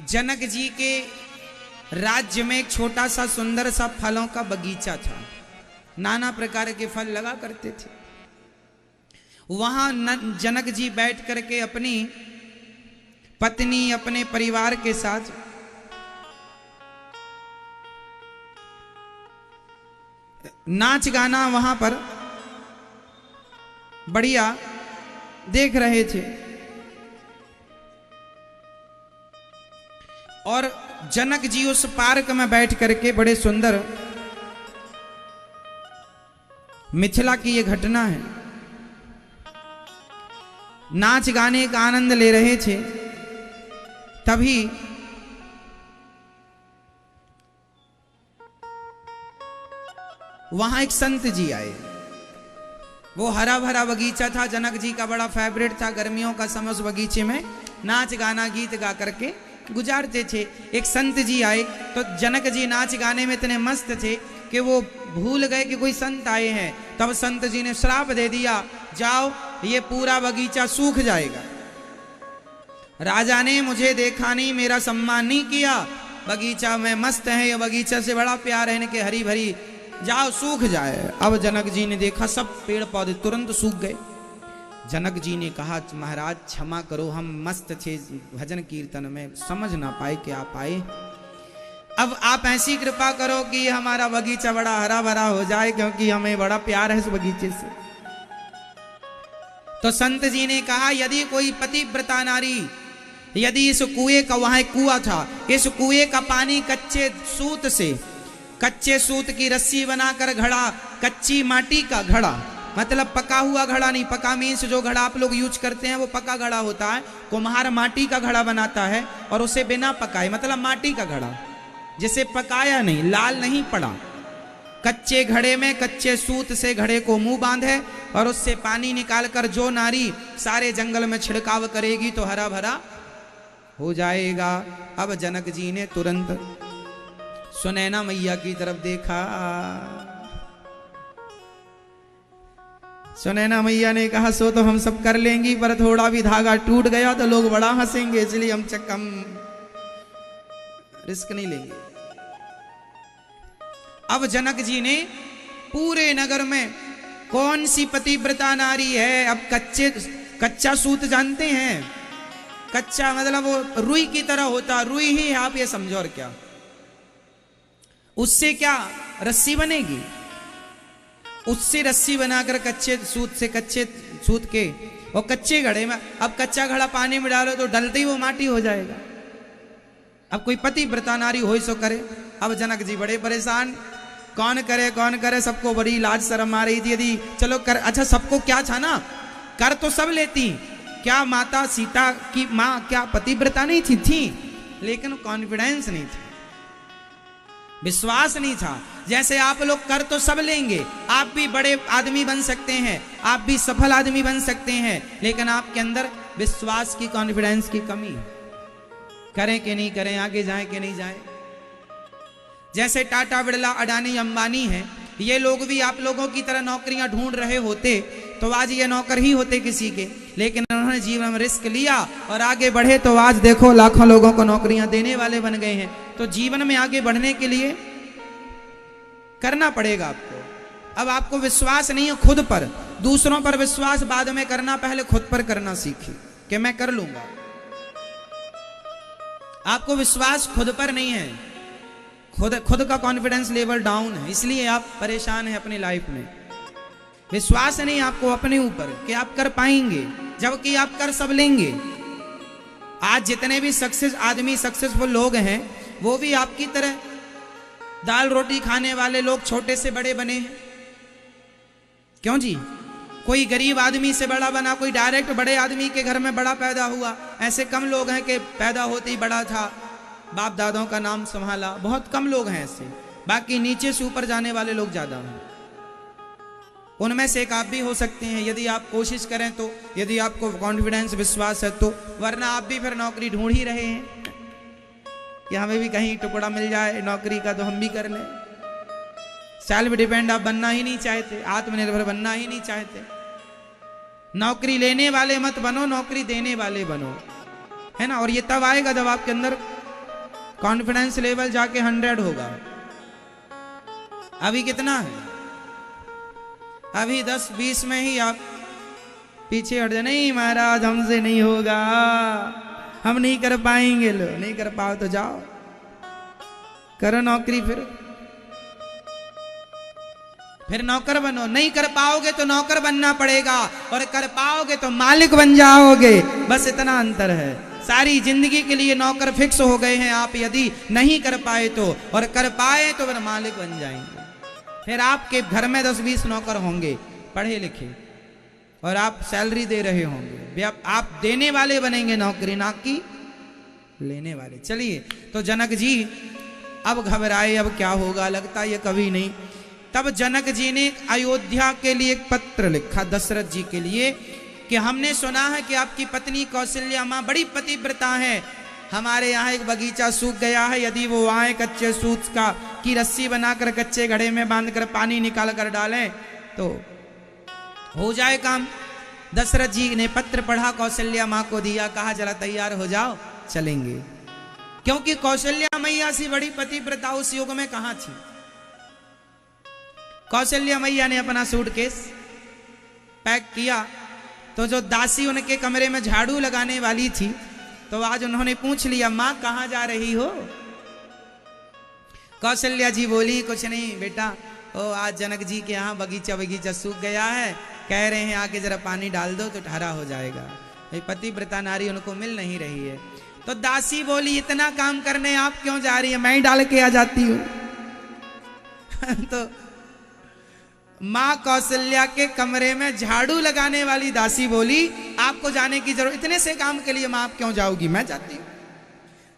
जनक जी के राज्य में एक छोटा सा सुंदर सा फलों का बगीचा था। नाना प्रकार के फल लगा करते थे। वहां जनक जी बैठ करके अपनी पत्नी अपने परिवार के साथ नाच गाना वहां पर बढ़िया देख रहे थे। और जनक जी उस पार्क में बैठ करके बड़े सुंदर, मिथिला की ये घटना है, नाच गाने का आनंद ले रहे थे। तभी वहां एक संत जी आए। वो हरा भरा बगीचा था, जनक जी का बड़ा फेवरेट था। गर्मियों का समय उस बगीचे में नाच गाना गीत गा करके गुजारते थे। एक संत जी आए तो जनक जी नाच गाने में इतने मस्त थे कि वो भूल गए कि कोई संत आए हैं। तब संत जी ने श्राप दे दिया, जाओ ये पूरा बगीचा सूख जाएगा। राजा ने मुझे देखा नहीं, मेरा सम्मान नहीं किया, बगीचा में मस्त है, ये बगीचा से बड़ा प्यार है इनके, हरी भरी, जाओ सूख जाए। अब जनक जी ने देखा सब पेड़ पौधे तुरंत सूख गए। जनक जी ने कहा, महाराज क्षमा करो, हम मस्त थे भजन कीर्तन में, समझ ना पाए कि आप आए। अब आप ऐसी कृपा करो कि हमारा बगीचा बड़ा हरा भरा हो जाए, क्योंकि हमें बड़ा प्यार है इस बगीचे से। तो संत जी ने कहा, यदि कोई पतिव्रता नारी, यदि इस कुएं का, वहां एक कुआं था, इस कुएं का पानी कच्चे सूत से, कच्चे सूत की रस्सी बनाकर घड़ा, कच्ची माटी का घड़ा, मतलब पका हुआ घड़ा नहीं, पका मीन्स जो घड़ा आप लोग यूज करते हैं वो पका घड़ा होता है। कुम्हार माटी का घड़ा बनाता है और उसे बिना पकाए, मतलब माटी का घड़ा जिसे पकाया नहीं, लाल नहीं पड़ा, कच्चे घड़े में कच्चे सूत से घड़े को मुंह बांधे और उससे पानी निकालकर जो नारी सारे जंगल में छिड़काव करेगी तो हरा भरा हो जाएगा। अब जनक जी ने तुरंत सुनैना मैया की तरफ देखा। सुनैना मैया ने कहा, सो तो हम सब कर लेंगी, पर थोड़ा भी धागा टूट गया तो लोग बड़ा हंसेंगे, इसलिए हम रिस्क नहीं लेंगे। अब जनक जी ने पूरे नगर में कौन सी पतिव्रता नारी है, अब कच्चा सूत जानते हैं, कच्चा मतलब वो रुई की तरह होता, रुई ही है आप ये समझो, और क्या उससे क्या रस्सी बनेगी, उससे रस्सी बनाकर कच्चे सूत से, कच्चे सूत के और कच्चे घड़े में, अब कच्चा घड़ा पानी में डालो तो डलते ही वो माटी हो जाएगा। अब कोई पतिव्रता नारी हो सो करे। अब जनक जी बड़े परेशान, कौन करे, सबको बड़ी लाज शर्म आ रही थी। यदि चलो कर, अच्छा सबको क्या था ना, कर तो सब लेती, क्या माता सीता की माँ क्या पतिव्रता नहीं थी, लेकिन कॉन्फिडेंस नहीं था, विश्वास नहीं था। जैसे आप लोग कर तो सब लेंगे, आप भी बड़े आदमी बन सकते हैं, आप भी सफल आदमी बन सकते हैं, लेकिन आपके अंदर विश्वास की, कॉन्फिडेंस की कमी है। करें कि नहीं करें, आगे जाएं कि नहीं जाएं। जैसे टाटा, बिरला, अडानी, अंबानी हैं, ये लोग भी आप लोगों की तरह नौकरियां ढूंढ रहे होते तो आज ये नौकर ही होते किसी के, लेकिन उन्होंने जीवन में रिस्क लिया और आगे बढ़े तो आज देखो लाखों लोगों को नौकरियां देने वाले बन गए हैं। तो जीवन में आगे बढ़ने के लिए करना पड़ेगा आपको। अब आपको विश्वास नहीं है खुद पर, दूसरों पर विश्वास बाद में करना, पहले खुद पर करना सीखिए कि मैं कर लूंगा। आपको विश्वास खुद पर नहीं है, खुद का कॉन्फिडेंस लेवल डाउन है, इसलिए आप परेशान हैं अपनी लाइफ में। विश्वास नहीं आपको अपने ऊपर कि आप कर पाएंगे, जबकि आप कर सब लेंगे। आज जितने भी सक्सेसफुल लोग हैं वो भी आपकी तरह दाल रोटी खाने वाले लोग छोटे से बड़े बने हैं। क्यों जी? कोई गरीब आदमी से बड़ा बना, कोई डायरेक्ट बड़े आदमी के घर में बड़ा पैदा हुआ, ऐसे कम लोग हैं कि पैदा होते ही बड़ा था, बाप दादों का नाम संभाला, बहुत कम लोग हैं ऐसे। बाकी नीचे से ऊपर जाने वाले लोग ज्यादा हैं। उनमें से एक आप भी हो सकते हैं यदि आप कोशिश करें तो, यदि आपको कॉन्फिडेंस विश्वास है तो, वरना आप भी फिर नौकरी ढूंढ ही रहे हैं कि हमें भी कहीं टुकड़ा मिल जाए नौकरी का तो हम भी कर लें। सेल्फ डिपेंड आप बनना ही नहीं चाहते, आत्मनिर्भर बनना ही नहीं चाहते। नौकरी लेने वाले मत बनो, नौकरी देने वाले बनो, है ना। और ये तब आएगा जब आपके अंदर कॉन्फिडेंस लेवल जाके 100 होगा। अभी कितना है? अभी 10-20 में ही आप पीछे हट जाए, नहीं महाराज हमसे नहीं होगा, हम नहीं कर पाएंगे। लो नहीं कर पाओ तो जाओ करो नौकरी, फिर नौकर बनो। नहीं कर पाओगे तो नौकर बनना पड़ेगा, और कर पाओगे तो मालिक बन जाओगे। बस इतना अंतर है। सारी जिंदगी के लिए नौकर फिक्स हो गए हैं आप, यदि नहीं कर पाए तो, और कर पाए तो फिर मालिक बन जाएंगे। फिर आपके घर में 10-20 नौकर होंगे पढ़े लिखे, और आप सैलरी दे रहे होंगे। आप देने वाले बनेंगे नौकरी, ना कि लेने वाले। चलिए, तो जनक जी अब घबराए, अब क्या होगा, लगता ये कभी नहीं। तब जनक जी ने अयोध्या के लिए एक पत्र लिखा दशरथ जी के लिए कि हमने सुना है कि आपकी पत्नी कौशल्या माँ बड़ी पतिव्रता है। हमारे यहाँ एक बगीचा सूख गया है, यदि वो आए कच्चे सूत की रस्सी बनाकर कच्चे घड़े में बांधकर पानी निकाल कर डालें तो हो जाए काम। दशरथ जी ने पत्र पढ़ा, कौशल्या माँ को दिया, कहा जरा तैयार हो जाओ चलेंगे। क्योंकि कौशल्या मैया से बड़ी पतिव्रता उस युग में कहाँ थी। कौशल्या मैया ने अपना सूटकेस पैक किया, तो जो दासी उनके कमरे में झाड़ू लगाने वाली थी, तो आज उन्होंने पूछ लिया, माँ कहाँ जा रही हो? कौशल्या जी बोली, कुछ नहीं बेटा, ओ आज जनक जी के यहाँ बगीचा सूख गया है, कह रहे हैं आके जरा पानी डाल दो तो ठहरा हो जाएगा। पतिव्रता नारी उनको मिल नहीं रही है। तो दासी बोली, इतना काम करने आप क्यों जा रही है, मैं ही डाल के आ जाती हूँ। तो माँ कौशल्या के कमरे में झाड़ू लगाने वाली दासी बोली, आपको जाने की जरूरत, इतने से काम के लिए माँ आप क्यों जाओगी, मैं जाती हूँ,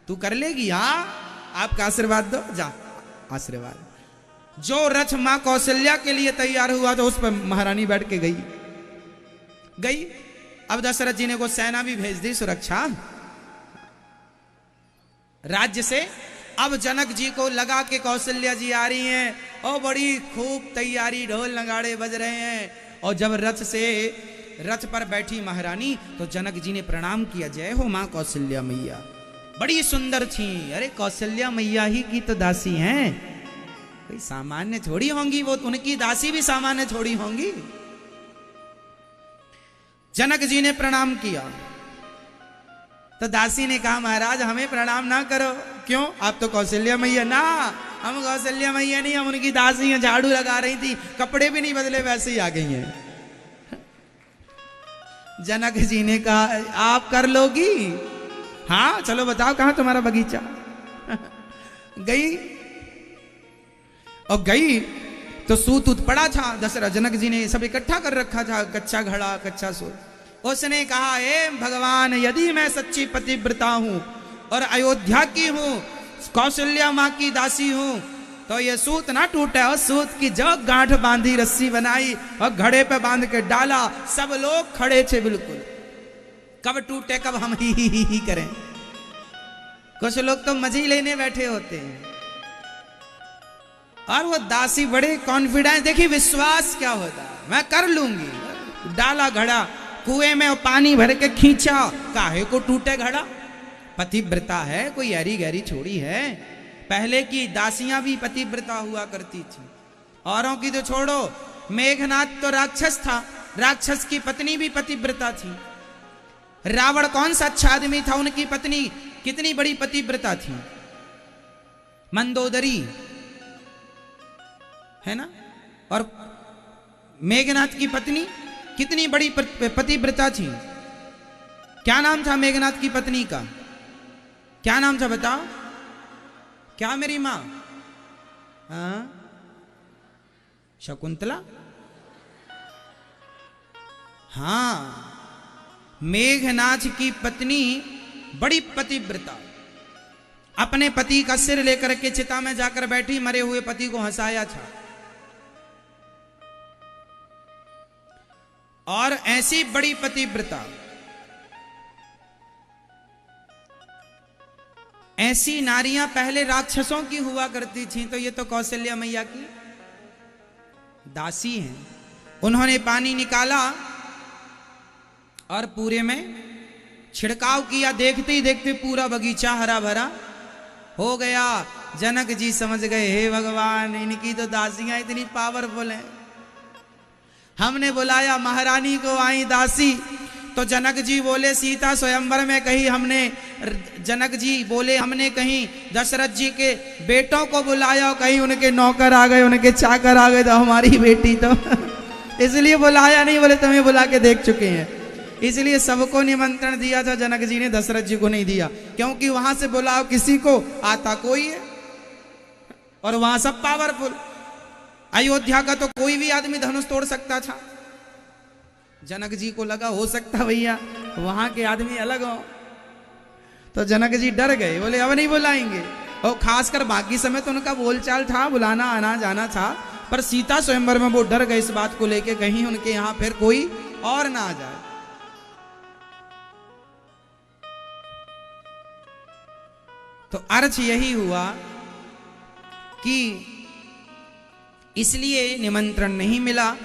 तू कर लेगी। हाँ आपका आशीर्वाद दो, जा आशीर्वाद। जो रथ माँ कौशल्या के लिए तैयार हुआ तो उस पर महारानी बैठ के गई। अब दशरथ जी ने को सेना भी भेज दी, सुरक्षा राज्य से। अब जनक जी को लगा कि कौशल्या जी आ रही हैं, और बड़ी खूब तैयारी, ढोल नगाड़े बज रहे हैं। और जब रथ पर बैठी महारानी, तो जनक जी ने प्रणाम किया, जय हो माँ कौशल्या मैया, बड़ी सुंदर थी। अरे कौशल्या मैया ही की तो दासी हैं, कोई सामान्य थोड़ी होंगी, वो उनकी दासी भी सामान्य थोड़ी होंगी। जनक जी ने प्रणाम किया, तो दासी ने कहा, महाराज हमें प्रणाम ना करो। क्यों? आप तो कौशल्या मैया। ना, हम कौशल्या मैया नहीं, हम उनकी दासी हैं, झाड़ू लगा रही थी, कपड़े भी नहीं बदले वैसे ही आ गई हैं। जनक जी ने कहा, आप कर लोगी? हाँ चलो बताओ कहां तुम्हारा बगीचा। गई तो सूत पड़ा था, दशरथ जनक जी ने सब इकट्ठा कर रखा था, कच्चा घड़ा कच्चा सूत। उसने कहा, हे भगवान, यदि मैं सच्ची पतिव्रता हूं और अयोध्या की हूं, कौशल्या माँ की दासी हूं, तो ये सूत ना टूटे। और सूत की जो गांठ बांधी, रस्सी बनाई और घड़े पे बांध के डाला। सब लोग खड़े थे बिल्कुल, कब टूटे कब हम ही करें। कुछ लोग तो मजे लेने बैठे होते हैं, और वो दासी बड़े कॉन्फिडेंस, देखिए विश्वास क्या होता है, मैं कर लूंगी। डाला घड़ा कुएं में और पानी भर के खींचा, काहे को टूटे घड़ा। पतिव्रता है, कोई हरी गहरी छोड़ी है। पहले की दासियां भी पतिव्रता हुआ करती थी, औरों की तो छोड़ो। मेघनाथ तो राक्षस था, राक्षस की पत्नी भी पतिव्रता थी। रावण कौन सा अच्छा आदमी था, उनकी पत्नी कितनी बड़ी पतिव्रता थी, मंदोदरी है ना। और मेघनाथ की पत्नी कितनी बड़ी पतिव्रता थी। क्या नाम था मेघनाथ की पत्नी का, क्या नाम था बताओ? क्या मेरी मां? शकुंतला। हाँ, मेघनाथ की पत्नी बड़ी पतिव्रता, अपने पति का सिर लेकर के चिता में जाकर बैठी, मरे हुए पति को हंसाया था। और ऐसी बड़ी पतिव्रता, ऐसी नारियां पहले राक्षसों की हुआ करती थीं, तो ये तो कौशल्या मैया की दासी हैं। उन्होंने पानी निकाला और पूरे में छिड़काव किया, देखते ही देखते पूरा बगीचा हरा भरा हो गया। जनक जी समझ गए, हे भगवान, इनकी तो दासियां इतनी पावरफुल हैं। हमने बुलाया महारानी को, आई दासी। तो जनक जी बोले सीता स्वयंवर में कहीं हमने, जनक जी बोले हमने कहीं दशरथ जी के बेटों को बुलाया, कहीं उनके नौकर आ गए, उनके चाकर आ गए, तो हमारी बेटी तो इसलिए बुलाया नहीं, बोले तुम्हें बुला के देख चुके हैं। इसलिए सबको निमंत्रण दिया था, जनक जी ने दशरथ जी को नहीं दिया, क्योंकि वहां से बुलाओ किसी को, आता कोई है और वहां सब पावरफुल। अयोध्या का तो कोई भी आदमी धनुष तोड़ सकता था। जनक जी को लगा हो सकता भैया वहां के आदमी अलग हो, तो जनक जी डर गए, बोले अब नहीं बुलाएंगे। और खासकर बाकी समय तो उनका बोलचाल था, बुलाना आना जाना था, पर सीता स्वयंवर में वो डर गए इस बात को लेके, कहीं उनके यहां फिर कोई और ना आ जाए। तो अर्थ यही हुआ कि इसलिए निमंत्रण नहीं मिला।